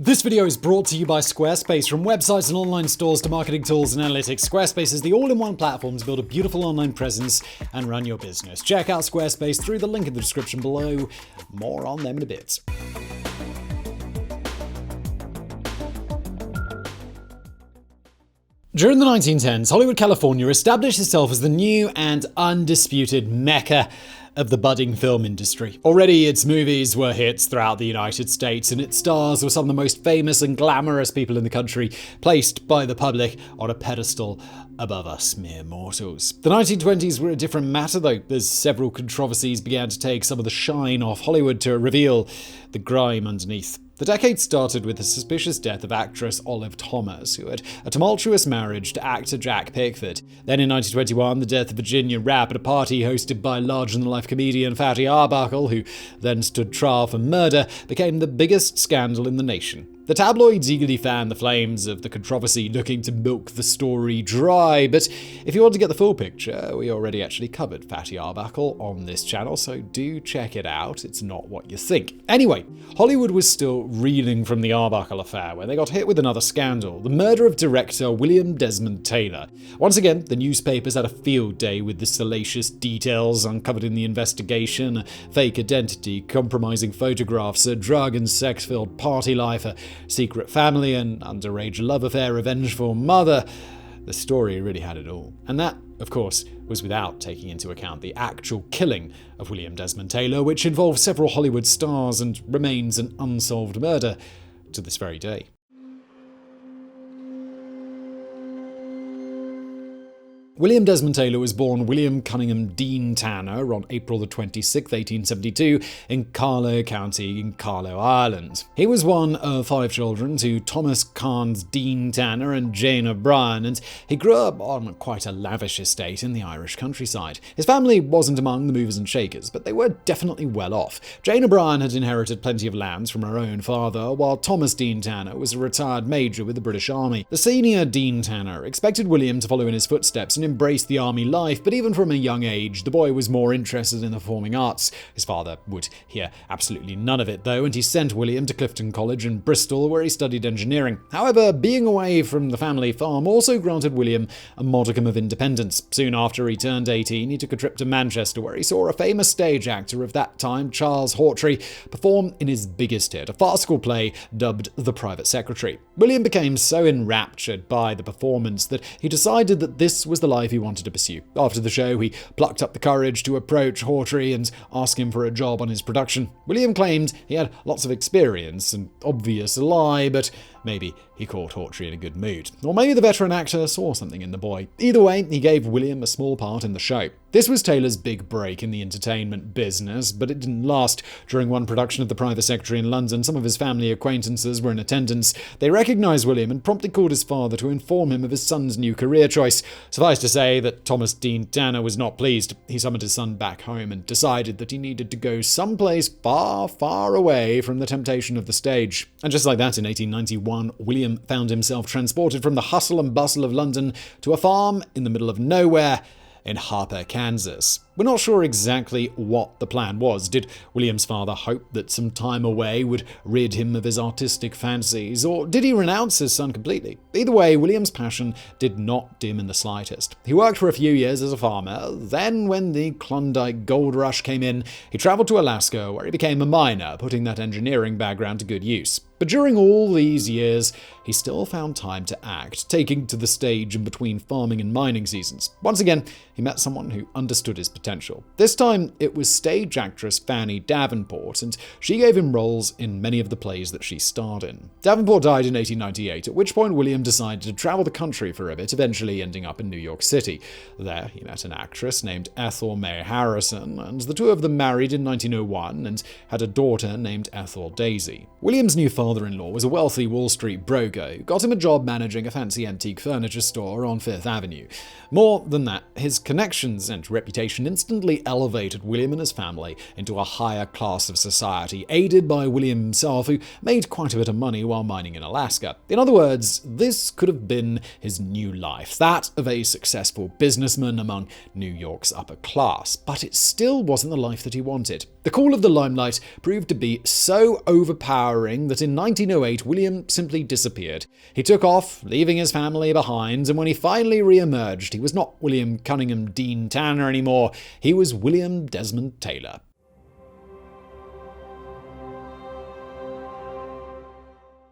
This video is brought to you by Squarespace. From websites and online stores to marketing tools and analytics, Squarespace is the all-in-one platform to build a beautiful online presence and run your business. Check out Squarespace through the link in the description below. More on them in a bit. During the 1910s, Hollywood, California established itself as the new and undisputed mecca of the budding film industry. Already, its movies were hits throughout the United States, and its stars were some of the most famous and glamorous people in the country, placed by the public on a pedestal above us mere mortals. The 1920s were a different matter, though, as several controversies began to take some of the shine off Hollywood to reveal the grime underneath. The decade started with the suspicious death of actress Olive Thomas, who had a tumultuous marriage to actor Jack Pickford. Then in 1921, the death of Virginia Rapp at a party hosted by larger-than-life comedian Fatty Arbuckle, who then stood trial for murder, became the biggest scandal in the nation. The tabloids eagerly fanned the flames of the controversy, looking to milk the story dry, but if you want to get the full picture, we already actually covered Fatty Arbuckle on this channel, so do check it out. It's not what you think. Anyway, Hollywood was still reeling from the Arbuckle affair when they got hit with another scandal, the murder of director William Desmond Taylor. Once again, the newspapers had a field day with the salacious details uncovered in the investigation: a fake identity, compromising photographs, a drug and sex-filled party life, a secret family, an underage love affair, a vengeful mother. The story really had it all. And that, of course, was without taking into account the actual killing of William Desmond Taylor, which involved several Hollywood stars and remains an unsolved murder to this very day. William Desmond Taylor was born William Cunningham Dean Tanner on April 26, 1872, in Carlow County in Carlow, Ireland. He was one of 5 children to Thomas Carnes Dean Tanner and Jane O'Brien, and he grew up on quite a lavish estate in the Irish countryside. His family wasn't among the movers and shakers, but they were definitely well off. Jane O'Brien had inherited plenty of lands from her own father, while Thomas Dean Tanner was a retired major with the British Army. The senior Dean Tanner expected William to follow in his footsteps and embrace the army life, but even from a young age, the boy was more interested in the performing arts. His father would hear absolutely none of it, though, and he sent William to Clifton College in Bristol, where he studied engineering. However, being away from the family farm also granted William a modicum of independence. Soon after he turned 18, he took a trip to Manchester, where he saw a famous stage actor of that time, Charles Hawtrey, perform in his biggest hit, a farcical play dubbed The Private Secretary. William became so enraptured by the performance that he decided that this was the life he wanted to pursue. After the show, he plucked up the courage to approach Hawtrey and ask him for a job on his production. William claimed he had lots of experience, an obvious lie, but maybe he caught Hawtrey in a good mood. Or maybe the veteran actor saw something in the boy. Either way, he gave William a small part in the show. This was Taylor's big break in the entertainment business, but it didn't last. During one production of The Private Secretary in London, some of his family acquaintances were in attendance. They recognized William and promptly called his father to inform him of his son's new career choice. Suffice to say that Thomas Dean Tanner was not pleased. He summoned his son back home and decided that he needed to go someplace far, far away from the temptation of the stage. And just like that, in 1891, William found himself transported from the hustle and bustle of London to a farm in the middle of nowhere in Harper, Kansas. We're not sure exactly what the plan was. Did William's father hope that some time away would rid him of his artistic fancies, or did he renounce his son completely? Either way, William's passion did not dim in the slightest. He worked for a few years as a farmer. Then, when the Klondike Gold Rush came in, he traveled to Alaska, where he became a miner, putting that engineering background to good use. But during all these years, he still found time to act, taking to the stage in between farming and mining seasons. Once again, he met someone who understood his potential. This time, it was stage actress Fanny Davenport, and she gave him roles in many of the plays that she starred in. Davenport died in 1898, at which point William decided to travel the country for a bit, eventually ending up in New York City. There, he met an actress named Ethel May Harrison, and the two of them married in 1901 and had a daughter named Ethel Daisy. William's new father-in-law was a wealthy Wall Street broker who got him a job managing a fancy antique furniture store on Fifth Avenue. More than that, his connections and reputation in instantly elevated William and his family into a higher class of society, aided by William himself, who made quite a bit of money while mining in Alaska. In other words, this could have been his new life, that of a successful businessman among New York's upper class. But it still wasn't the life that he wanted. The call of the limelight proved to be so overpowering that in 1908, William simply disappeared. He took off, leaving his family behind, and when he finally re-emerged, he was not William Cunningham Dean Tanner anymore. He was William Desmond Taylor.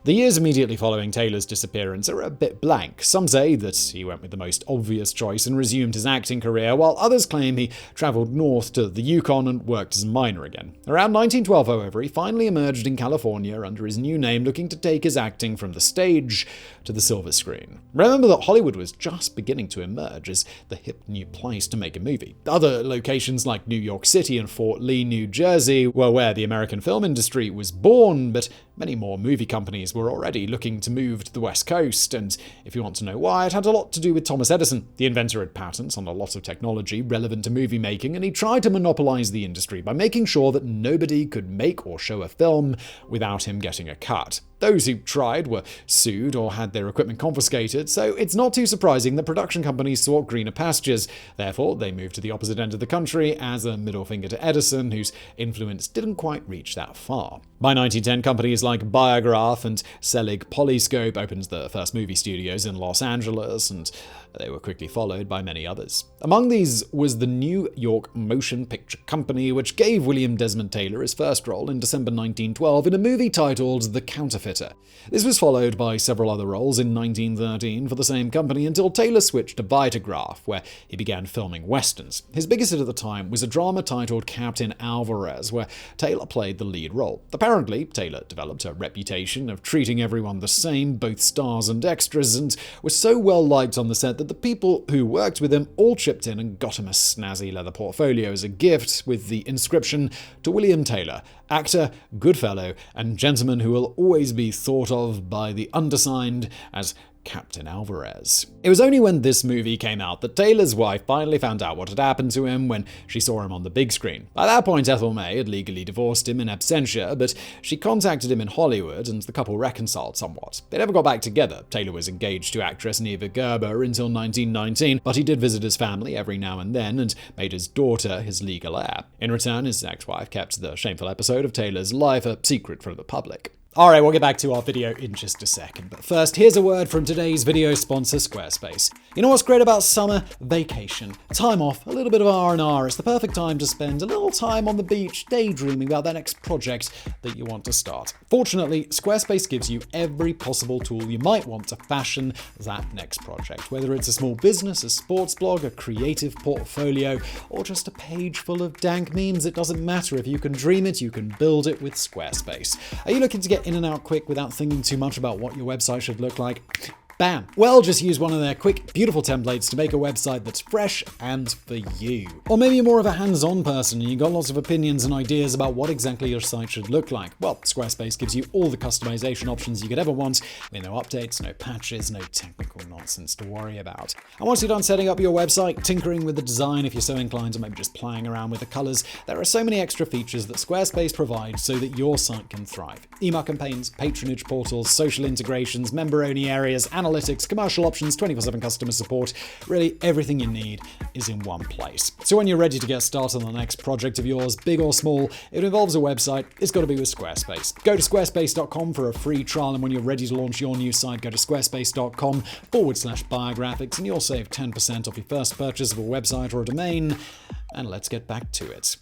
The years immediately following Taylor's disappearance are a bit blank. Some say that he went with the most obvious choice and resumed his acting career, while others claim he travelled north to the Yukon and worked as a miner again. Around 1912, however, he finally emerged in California under his new name, looking to take his acting from the stage to the silver screen. Remember that Hollywood was just beginning to emerge as the hip new place to make a movie. Other locations like New York City and Fort Lee, New Jersey, were where the American film industry was born, but many more movie companies were already looking to move to the West Coast, and if you want to know why, it had a lot to do with Thomas Edison. The inventor had patents on a lot of technology relevant to movie making, and he tried to monopolize the industry by making sure that nobody could make or show a film without him getting a cut. Those who tried were sued or had their equipment confiscated, so it's not too surprising that production companies sought greener pastures. Therefore, they moved to the opposite end of the country as a middle finger to Edison, whose influence didn't quite reach that far. By 1910, companies like Biographics and Selig Polyscope opened the first movie studios in Los Angeles, and they were quickly followed by many others. Among these was the New York Motion Picture Company, which gave William Desmond Taylor his first role in December 1912 in a movie titled The Counterfeiter. This was followed by several other roles in 1913 for the same company until Taylor switched to Vitagraph, where he began filming westerns. His biggest hit at the time was a drama titled Captain Alvarez, where Taylor played the lead role. Apparently, Taylor developed a reputation of treating everyone the same, both stars and extras, and was so well liked on the set that the people who worked with him all chipped in and got him a snazzy leather portfolio as a gift with the inscription, "To William Taylor, actor, good fellow, and gentleman who will always be thought of by the undersigned as Captain Alvarez." It was only when this movie came out that Taylor's wife finally found out what had happened to him when she saw him on the big screen. By that point, Ethel May had legally divorced him in absentia, but she contacted him in Hollywood and the couple reconciled somewhat. They never got back together. Taylor was engaged to actress Neva Gerber until 1919, but he did visit his family every now and then and made his daughter his legal heir. In return, his ex-wife kept the shameful episode of Taylor's life a secret from the public. Alright, we'll get back to our video in just a second, but first, here's a word from today's video sponsor, Squarespace. You know what's great about summer? Vacation. Time off, a little bit of R&R. It's the perfect time to spend a little time on the beach, daydreaming about that next project that you want to start. Fortunately, Squarespace gives you every possible tool you might want to fashion that next project. Whether it's a small business, a sports blog, a creative portfolio, or just a page full of dank memes, it doesn't matter. If you can dream it, you can build it with Squarespace. Are you looking to get in and out quick without thinking too much about what your website should look like? Bam! Well, just use one of their quick, beautiful templates to make a website that's fresh and for you. Or maybe you're more of a hands-on person and you've got lots of opinions and ideas about what exactly your site should look like. Well, Squarespace gives you all the customization options you could ever want, with no updates, no patches, no technical nonsense to worry about. And once you're done setting up your website, tinkering with the design if you're so inclined, or maybe just playing around with the colors, there are so many extra features that Squarespace provides so that your site can thrive. Email campaigns, patronage portals, social integrations, member-only areas, analytics, commercial options, 24/7 customer support. Really, everything you need is in one place. So when you're ready to get started on the next project of yours, big or small, if it involves a website, it's got to be with Squarespace. Go to squarespace.com for a free trial, and when you're ready to launch your new site, go to squarespace.com/biographics, and you'll save 10% off your first purchase of a website or a domain. And let's get back to it.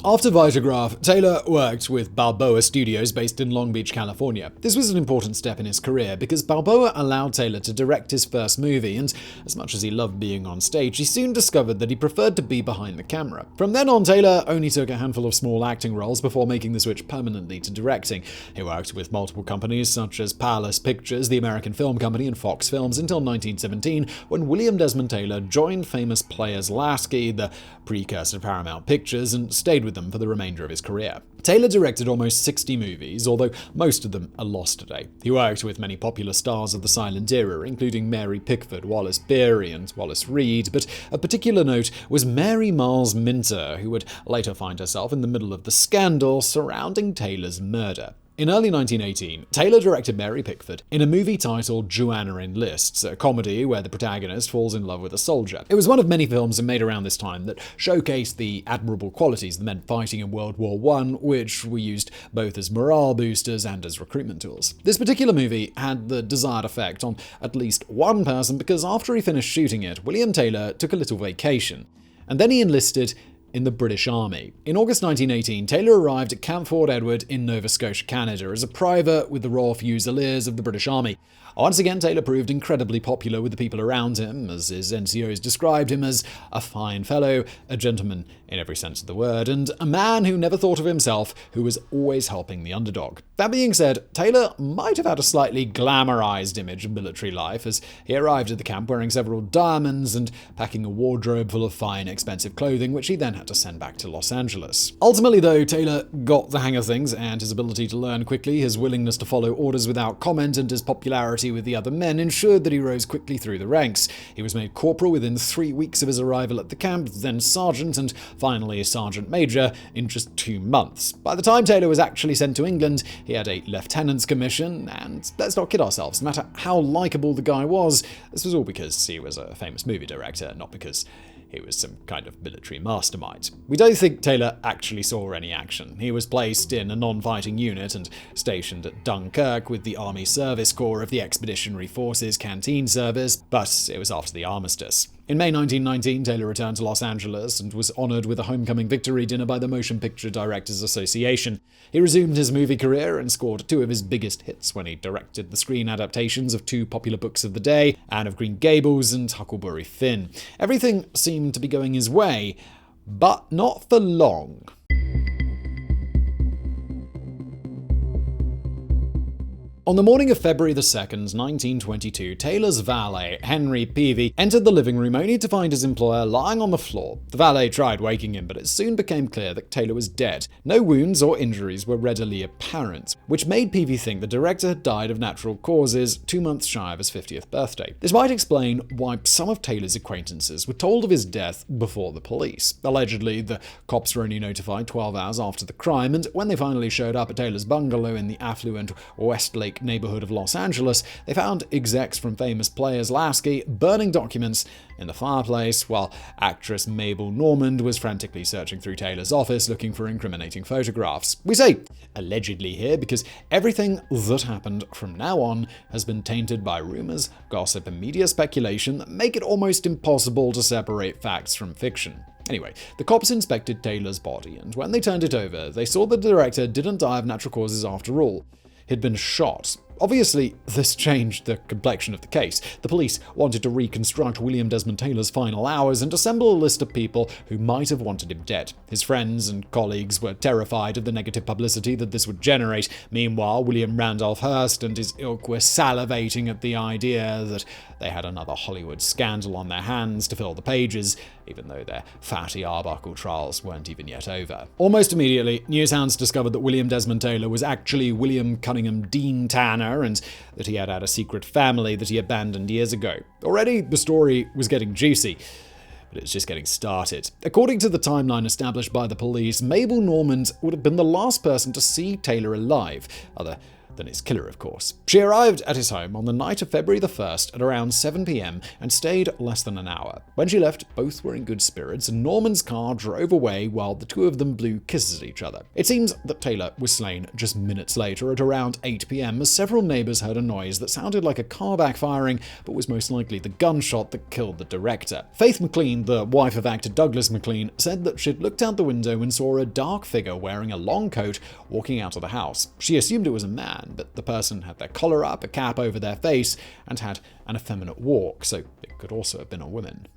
After Vitagraph, Taylor worked with Balboa Studios based in Long Beach, California. This was an important step in his career because Balboa allowed Taylor to direct his first movie, and as much as he loved being on stage, he soon discovered that he preferred to be behind the camera. From then on, Taylor only took a handful of small acting roles before making the switch permanently to directing. He worked with multiple companies such as Palace Pictures, the American Film Company, and Fox Films until 1917, when William Desmond Taylor joined famous Players Lasky, the precursor to Paramount Pictures, and stayed with them for the remainder of his career. Taylor directed almost 60 movies, although most of them are lost today. He worked with many popular stars of the silent era, including Mary Pickford, Wallace Beery, and Wallace Reed, but of particular note was Mary Miles Minter, who would later find herself in the middle of the scandal surrounding Taylor's murder. In early 1918, Taylor directed Mary Pickford in a movie titled Joanna Enlists, a comedy where the protagonist falls in love with a soldier. It was one of many films made around this time that showcased the admirable qualities of the men fighting in World War I, which were used both as morale boosters and as recruitment tools. This particular movie had the desired effect on at least one person because after he finished shooting it, William Taylor took a little vacation. And then he enlisted in the British Army. In August 1918, Taylor arrived at Camp Fort Edward in Nova Scotia, Canada, as a private with the Royal Fusiliers of the British Army. Once again, Taylor proved incredibly popular with the people around him, as his NCOs described him as a fine fellow, a gentleman in every sense of the word, and a man who never thought of himself, who was always helping the underdog. That being said, Taylor might have had a slightly glamorized image of military life, as he arrived at the camp wearing several diamonds and packing a wardrobe full of fine, expensive clothing, which he then had to send back to Los Angeles. Ultimately, though, Taylor got the hang of things, and his ability to learn quickly, his willingness to follow orders without comment, and his popularity with the other men ensured that he rose quickly through the ranks. He was made corporal within 3 weeks of his arrival at the camp, then sergeant, and finally sergeant major in just 2 months. By the time Taylor was actually sent to England, he had a lieutenant's commission, and let's not kid ourselves, no matter how likable the guy was, this was all because he was a famous movie director, not because he was some kind of military mastermind. We don't think Taylor actually saw any action. He was placed in a non-fighting unit and stationed at Dunkirk with the Army Service Corps of the Expeditionary Forces Canteen Service, but it was after the armistice. In May 1919, Taylor returned to Los Angeles and was honored with a homecoming victory dinner by the Motion Picture Directors Association. He resumed his movie career and scored 2 of his biggest hits when he directed the screen adaptations of 2 popular books of the day, Anne of Green Gables and Huckleberry Finn. Everything seemed to be going his way, but not for long. On the morning of February 2nd, 1922, Taylor's valet, Henry Peavy, entered the living room only to find his employer lying on the floor. The valet tried waking him, but it soon became clear that Taylor was dead. No wounds or injuries were readily apparent, which made Peavy think the director had died of natural causes 2 months shy of his 50th birthday. This might explain why some of Taylor's acquaintances were told of his death before the police. Allegedly, the cops were only notified 12 hours after the crime, and when they finally showed up at Taylor's bungalow in the affluent Westlake neighborhood of Los Angeles, they found execs from famous players Lasky burning documents in the fireplace, while actress Mabel Normand was frantically searching through Taylor's office looking for incriminating photographs. We say allegedly here because everything that happened from now on has been tainted by rumors, gossip, and media speculation that make it almost impossible to separate facts from fiction. Anyway, the cops inspected Taylor's body, and when they turned it over, they saw the director didn't die of natural causes after all. He'd been shot. Obviously, this changed the complexion of the case. The police wanted to reconstruct William Desmond Taylor's final hours and assemble a list of people who might have wanted him dead. His friends and colleagues were terrified of the negative publicity that this would generate. Meanwhile, William Randolph Hearst and his ilk were salivating at the idea that they had another Hollywood scandal on their hands to fill the pages, even though their fatty Arbuckle trials weren't even yet over. Almost immediately, newshounds discovered that William Desmond Taylor was actually William Cunningham Dean Tanner, and that he had a secret family that he abandoned years ago. Already, the story was getting juicy, but it's just getting started. According to the timeline established by the police, Mabel Normand would have been the last person to see Taylor alive, other than his killer, of course. She arrived at his home on the night of February the 1st at around 7 p.m. and stayed less than an hour. When she left, both were in good spirits, and Normand's car drove away while the two of them blew kisses at each other. It seems that Taylor was slain just minutes later at around 8 p.m. as several neighbors heard a noise that sounded like a car backfiring, but was most likely the gunshot that killed the director. Faith McLean, the wife of actor Douglas McLean, said that she'd looked out the window and saw a dark figure wearing a long coat walking out of the house. She assumed it was a man, but the person had their collar up, a cap over their face, and had an effeminate walk, so it could also have been a woman.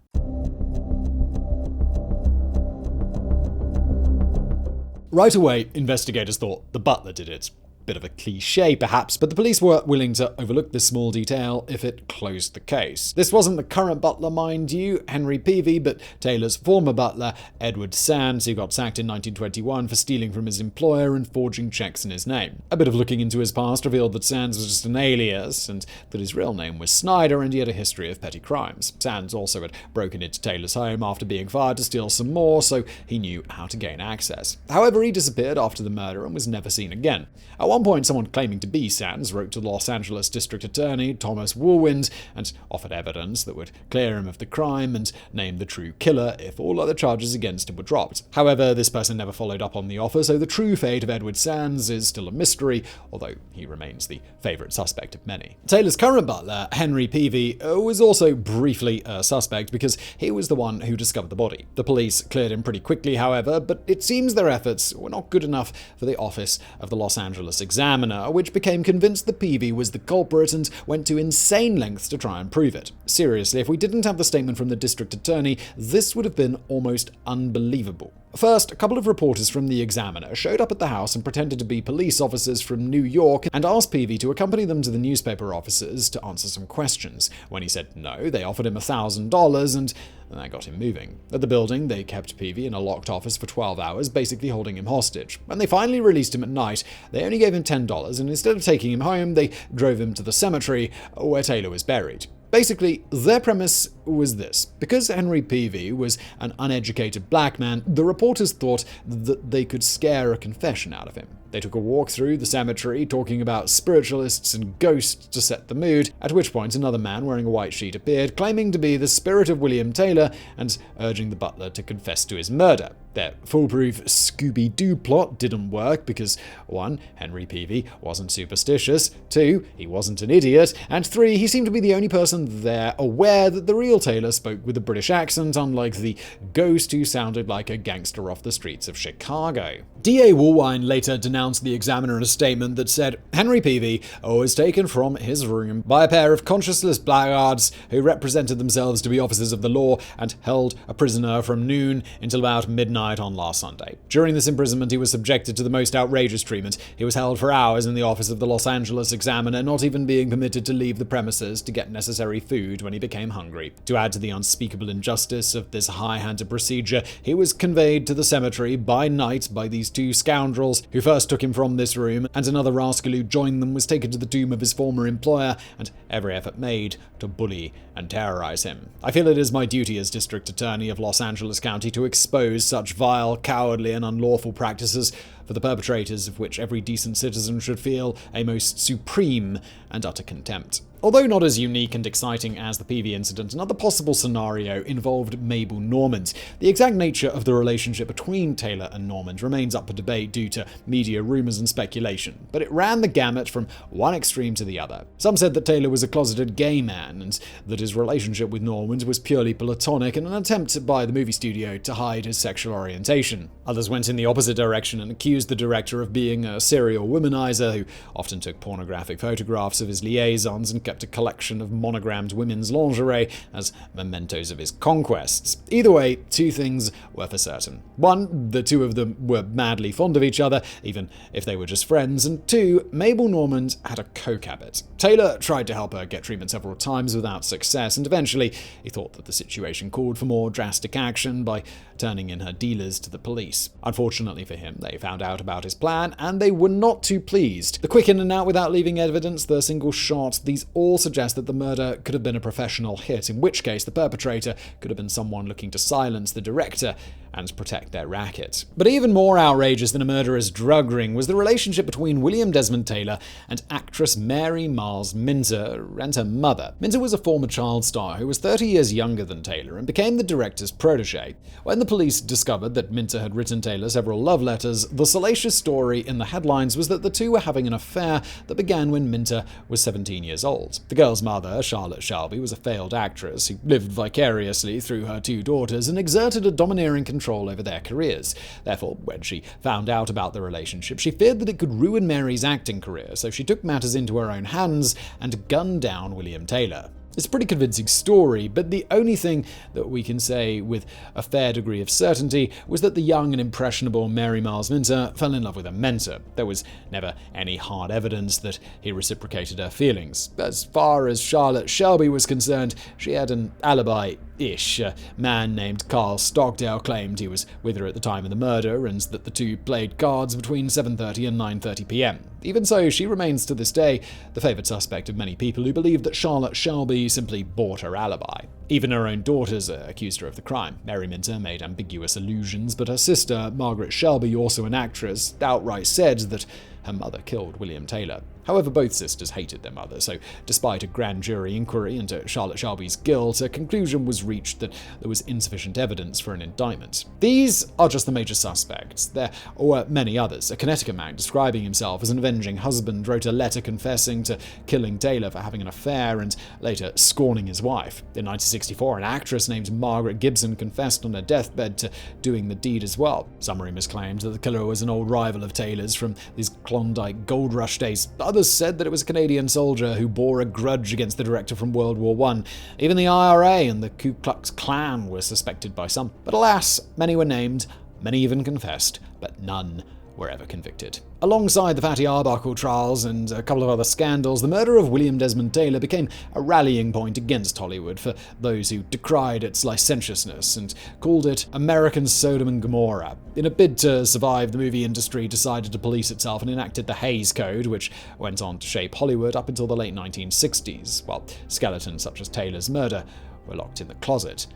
Right away, investigators thought the butler did it. bit of a cliche perhaps, but the police were willing to overlook this small detail if it closed the case. This wasn't the current butler, mind you, Henry Peavy, but Taylor's former butler, Edward Sands, who got sacked in 1921 for stealing from his employer and forging checks in his name. A bit of looking into his past revealed that Sands was just an alias, and that his real name was Snyder, and he had a history of petty crimes. Sands also had broken into Taylor's home after being fired to steal some more, so he knew how to gain access. However, he disappeared after the murder and was never seen again. At one point, someone claiming to be Sands wrote to the Los Angeles District Attorney, Thomas Woolwind, and offered evidence that would clear him of the crime and name the true killer if all other charges against him were dropped. However, this person never followed up on the offer, so the true fate of Edward Sands is still a mystery, although he remains the favourite suspect of many. Taylor's current butler, Henry Peavy, was also briefly a suspect because he was the one who discovered the body. The police cleared him pretty quickly, however, but it seems their efforts were not good enough for the office of the Los Angeles Examiner, which became convinced that Peavy was the culprit and went to insane lengths to try and prove it. Seriously, if we didn't have the statement from the district attorney, this would have been almost unbelievable. First, a couple of reporters from the Examiner showed up at the house and pretended to be police officers from New York and asked Peavy to accompany them to the newspaper offices to answer some questions. When he said no, they offered him $1,000 and that got him moving. At the building, they kept Peavy in a locked office for 12 hours, basically holding him hostage. When they finally released him at night, they only gave him $10, and instead of taking him home, they drove him to the cemetery where Taylor was buried. Basically, their premise was this. Because Henry Peavy was an uneducated black man, the reporters thought that they could scare a confession out of him. They took a walk through the cemetery, talking about spiritualists and ghosts to set the mood, at which point another man wearing a white sheet appeared, claiming to be the spirit of William Taylor and urging the butler to confess to his murder. Their foolproof Scooby-Doo plot didn't work because 1. Henry Peavy wasn't superstitious, 2. He wasn't an idiot, and 3. He seemed to be the only person there aware that the real Taylor spoke with a British accent, unlike the ghost who sounded like a gangster off the streets of Chicago. D.A. Woolwine later denounced the Examiner in a statement that said, Henry Peavy was taken from his room by a pair of conscienceless blackguards who represented themselves to be officers of the law and held a prisoner from noon until about midnight on last Sunday. During this imprisonment, he was subjected to the most outrageous treatment. He was held for hours in the office of the Los Angeles Examiner, not even being permitted to leave the premises to get necessary food when he became hungry. To add to the unspeakable injustice of this high-handed procedure, he was conveyed to the cemetery by night by these two scoundrels who first took him from this room, and another rascal who joined them was taken to the tomb of his former employer, and every effort made to bully and terrorize him. I feel it is my duty as District Attorney of Los Angeles County to expose such vile, cowardly, and unlawful practices, for the perpetrators of which every decent citizen should feel a most supreme and utter contempt. Although not as unique and exciting as the Peavy incident, another possible scenario involved Mabel Normand. The exact nature of the relationship between Taylor and Normand remains up for debate due to media rumors and speculation, but it ran the gamut from one extreme to the other. Some said that Taylor was a closeted gay man, and that his relationship with Normand was purely platonic and an attempt by the movie studio to hide his sexual orientation. Others went in the opposite direction and accused the director of being a serial womanizer who often took pornographic photographs of his liaisons and kept a collection of monogrammed women's lingerie as mementos of his conquests. Either way, two things were for certain. 1, the two of them were madly fond of each other, even if they were just friends, and 2, Mabel Normand had a coke habit. Taylor tried to help her get treatment several times without success, and eventually he thought that the situation called for more drastic action by turning in her dealers to the police. Unfortunately for him, they found out about his plan, and they were not too pleased. The quick in and out without leaving evidence, the single shot, these all suggest that the murder could have been a professional hit, in which case the perpetrator could have been someone looking to silence the director and protect their racket. But even more outrageous than a murderous drug ring was the relationship between William Desmond Taylor and actress Mary Miles Minter and her mother. Minter was a former child star who was 30 years younger than Taylor and became the director's protege. When the police discovered that Minter had written Taylor several love letters, the salacious story in the headlines was that the two were having an affair that began when Minter was 17 years old. The girl's mother, Charlotte Shelby, was a failed actress who lived vicariously through her two daughters and exerted a domineering control over their careers. Therefore, when she found out about the relationship, she feared that it could ruin Mary's acting career, so she took matters into her own hands and gunned down William Taylor. It's a pretty convincing story, but the only thing that we can say with a fair degree of certainty was that the young and impressionable Mary Miles Minter fell in love with her mentor. There was never any hard evidence that he reciprocated her feelings. As far as Charlotte Shelby was concerned, she had an alibi-ish. A man named Carl Stockdale claimed he was with her at the time of the murder and that the two played cards between 7:30 and 9:30 p.m. Even so, she remains to this day the favoured suspect of many people who believe that Charlotte Shelby simply bought her alibi. Even her own daughters accused her of the crime. Mary Minter made ambiguous allusions, but her sister, Margaret Shelby, also an actress, outright said that her mother killed William Taylor. However, both sisters hated their mother, so despite a grand jury inquiry into Charlotte Shelby's guilt, a conclusion was reached that there was insufficient evidence for an indictment. These are just the major suspects. There were many others. A Connecticut man describing himself as an avenging husband wrote a letter confessing to killing Taylor for having an affair and later scorning his wife. In 1964, an actress named Margaret Gibson confessed on her deathbed to doing the deed as well. Some rumors claimed that the killer was an old rival of Taylor's from his Klondike Gold Rush days. Others said that it was a Canadian soldier who bore a grudge against the director from World War I. Even the IRA and the Ku Klux Klan were suspected by some. But alas, many were named, many even confessed, but none were ever convicted. Alongside the Fatty Arbuckle trials and a couple of other scandals, the murder of William Desmond Taylor became a rallying point against Hollywood for those who decried its licentiousness and called it American Sodom and Gomorrah. In a bid to survive, the movie industry decided to police itself and enacted the Hays Code, which went on to shape Hollywood up until the late 1960s, while skeletons such as Taylor's murder were locked in the closet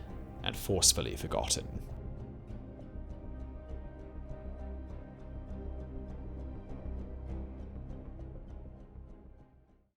and forcefully forgotten.